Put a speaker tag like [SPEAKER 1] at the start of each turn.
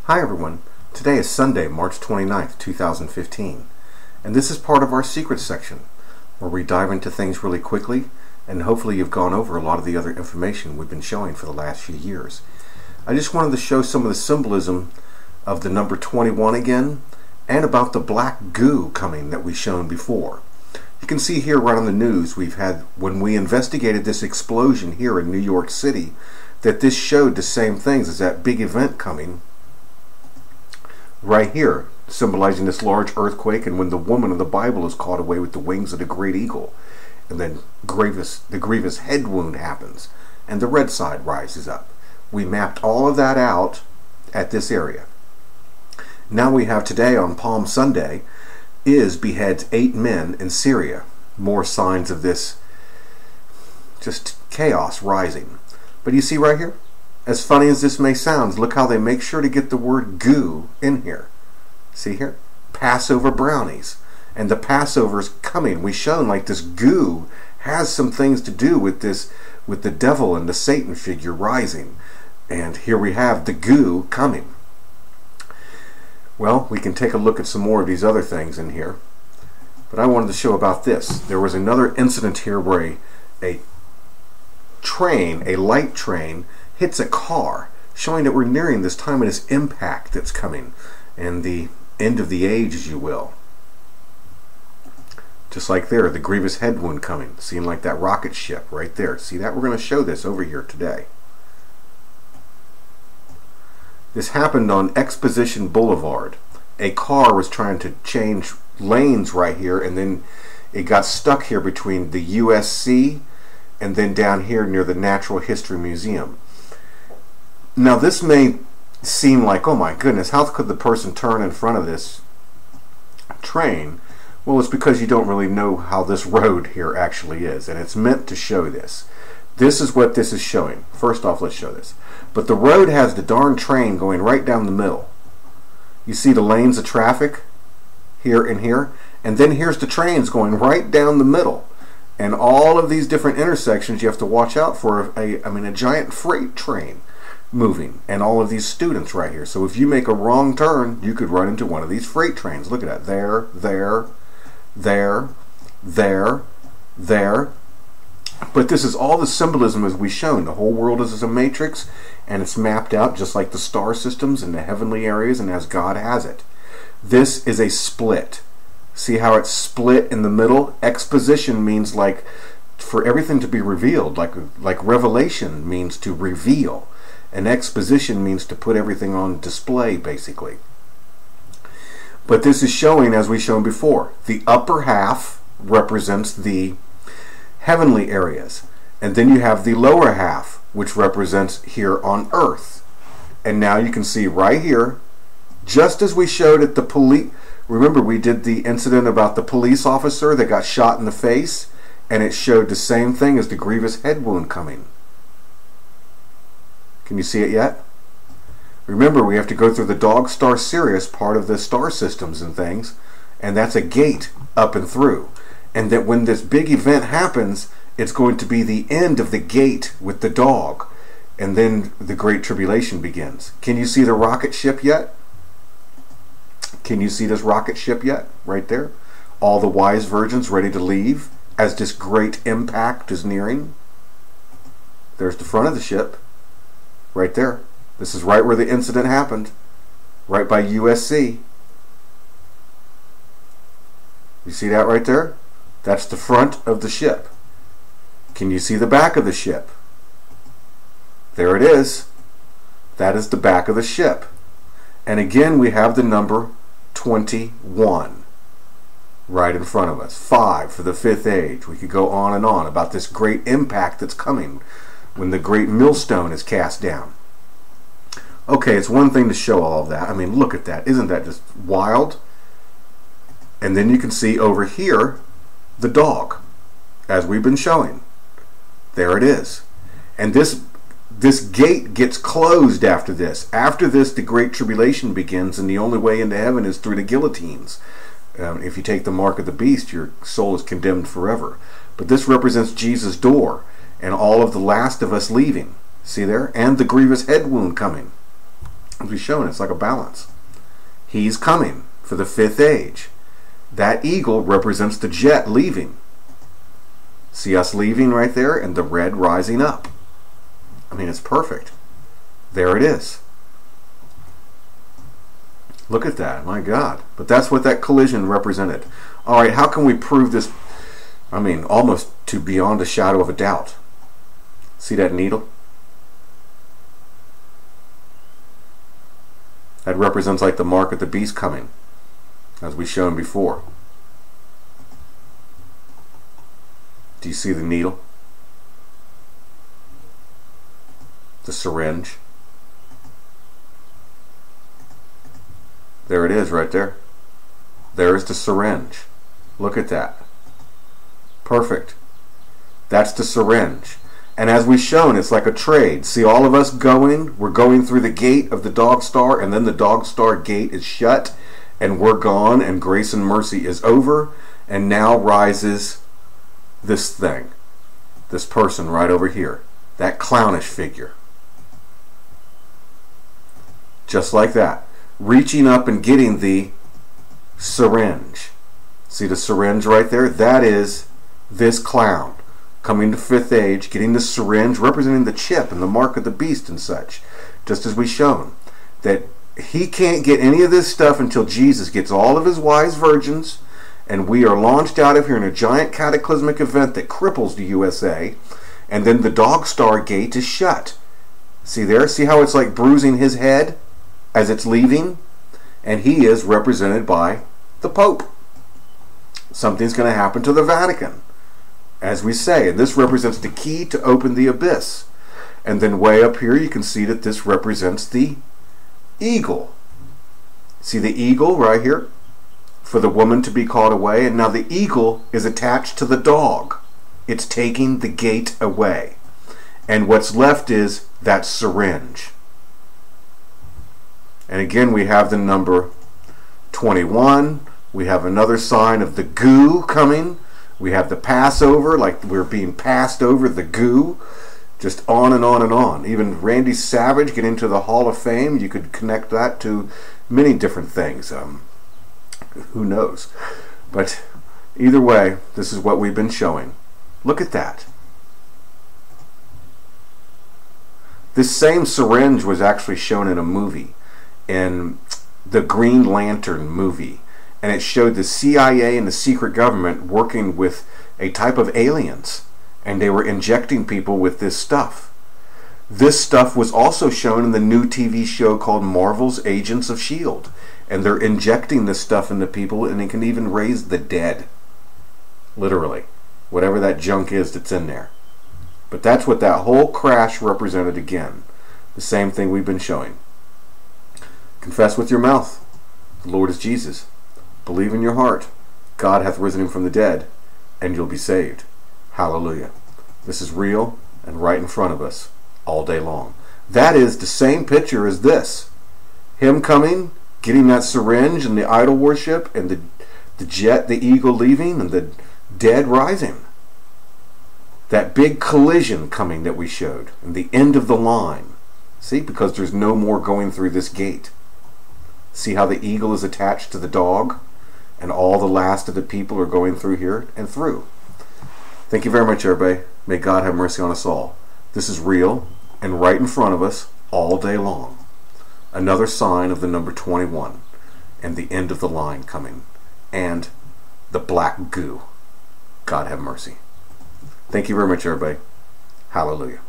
[SPEAKER 1] Hi everyone, today is Sunday, March 29th, 2015, and this is part of our secrets section, where we dive into things really quickly, and hopefully you've gone over a lot of the other information we've been showing for the last few years. I just wanted to show some of the symbolism of the number 21 again, and about the black goo coming that we've shown before. You can see here right on the news, we've had, when we investigated this explosion here in New York City, that this showed the same things as that big event coming right here, symbolizing this large earthquake, and when the woman of the Bible is caught away with the wings of the great eagle, and then the grievous head wound happens, and the red side rises up. We mapped all of that out at this area. Now we have today, on Palm Sunday, is beheads 8 men in Syria. More signs of this just chaos rising. But you see right here, as funny as this may sound, look how they make sure to get the word goo in here. See here? Passover brownies. And the Passover's coming. We've shown like this goo has some things to do with this, with the devil and the Satan figure rising. And here we have the goo coming. Well, we can take a look at some more of these other things in here. But I wanted to show about this. There was another incident here where a train, a light train, hits a car, showing that we're nearing this time of this impact that's coming, and the end of the age, as you will. Just like there, the grievous head wound coming, seeing like that rocket ship right there. See that? We're going to show this over here today. This happened on Exposition Boulevard. A car was trying to change lanes right here, and then it got stuck here between the USC and then down here near the Natural History Museum. Now this may seem like, oh my goodness, how could the person turn in front of this train? Well, it's because you don't really know how this road here actually is, and it's meant to show this. This is what this is showing. First off, let's show this. But the road has the darn train going right down the middle. You see the lanes of traffic here and here, and then here's the trains going right down the middle. And all of these different intersections you have to watch out for a giant freight train moving, and all of these students right here. So if you make a wrong turn, you could run into one of these freight trains. Look at that. There, there, there, there, there. But this is all the symbolism as we've shown. The whole world is as a matrix, and it's mapped out just like the star systems and the heavenly areas, and as God has it. This is a split. See how it's split in the middle? Exposition means like for everything to be revealed, like revelation means to reveal. And exposition means to put everything on display, basically. But this is showing, as we've shown before, the upper half represents the heavenly areas. And then you have the lower half, which represents here on earth. And now you can see right here, just as we showed at the police. Remember, we did the incident about the police officer that got shot in the face, and it showed the same thing as the grievous head wound coming. Can you see it yet? Remember, we have to go through the dog star Sirius, part of the star systems and things, and that's a gate up and through. And that when this big event happens, it's going to be the end of the gate with the dog, and then the Great Tribulation begins. Can you see the rocket ship yet? Can you see this rocket ship yet? Right there. All the wise virgins ready to leave as this great impact is nearing. There's the front of the ship. Right there. This is right where the incident happened. Right by USC. You see that right there? That's the front of the ship. Can you see the back of the ship? There it is. That is the back of the ship. And again, we have the number 21 right in front of us. 5 for the 5th age. We could go on and on about this great impact that's coming when the great millstone is cast down. Okay, it's one thing to show all of that. I mean, look at that. Isn't that just wild? And then you can see over here the dog, as we've been showing. There it is. And this gate gets closed after this. After this, the Great Tribulation begins, and the only way into heaven is through the guillotines. If you take the mark of the beast, your soul is condemned forever. But this represents Jesus' door, and all of the last of us leaving. See there? And the grievous head wound coming. As we've shown, it's like a balance. He's coming for the fifth age. That eagle represents the jet leaving. See us leaving right there, and the red rising up. I mean, it's perfect. There it is. Look at that, my God. But that's what that collision represented. All right, how can we prove this? I mean, almost to beyond a shadow of a doubt. See that needle? That represents like the mark of the beast coming, as we've shown before. Do you see the needle? The syringe? There it is right there. There's the syringe. Look at that. Perfect. That's the syringe. And as we've shown, it's like a trade. See all of us going? We're going through the gate of the dog star, and then the dog star gate is shut, and we're gone, and grace and mercy is over, and now rises this thing. This person right over here. That clownish figure. Just like that. Reaching up and getting the syringe. See the syringe right there? That is this clown coming to fifth age, getting the syringe, representing the chip and the mark of the beast and such. Just as we've shown. That he can't get any of this stuff until Jesus gets all of his wise virgins, and we are launched out of here in a giant cataclysmic event that cripples the USA, and then the dog star gate is shut. See there? See how it's like bruising his head as it's leaving? And he is represented by the Pope. Something's going to happen to the Vatican, as we say, and this represents the key to open the abyss. And then way up here you can see that this represents the eagle. See the eagle right here? For the woman to be caught away, and now the eagle is attached to the dog. It's taking the gate away. And what's left is that syringe. And again, we have the number 21. We have another sign of the goo coming. We have the Passover, like we're being passed over, the goo. Just on and on and on. Even Randy Savage getting into the Hall of Fame, you could connect that to many different things. Who knows? But either way, this is what we've been showing. Look at that. This same syringe was actually shown in a movie, in the Green Lantern movie, and it showed the CIA and the secret government working with a type of aliens, and they were injecting people with this stuff. This stuff was also shown in the new TV show called Marvel's Agents of S.H.I.E.L.D., and they're injecting this stuff into people, and it can even raise the dead. Literally. Whatever that junk is that's in there. But that's what that whole crash represented again. The same thing we've been showing. Confess with your mouth, the Lord is Jesus. Believe in your heart, God hath risen him from the dead, and you'll be saved. Hallelujah. This is real and right in front of us all day long. That is the same picture as this. Him coming, getting that syringe and the idol worship, and the jet, the eagle leaving, and the dead rising. That big collision coming that we showed, and the end of the line. See, because there's no more going through this gate. See how the eagle is attached to the dog, and all the last of the people are going through here and through. Thank you very much, everybody. May God have mercy on us all. This is real and right in front of us all day long. Another sign of the number 21 and the end of the line coming, and the black goo. God have mercy. Thank you very much, everybody. Hallelujah.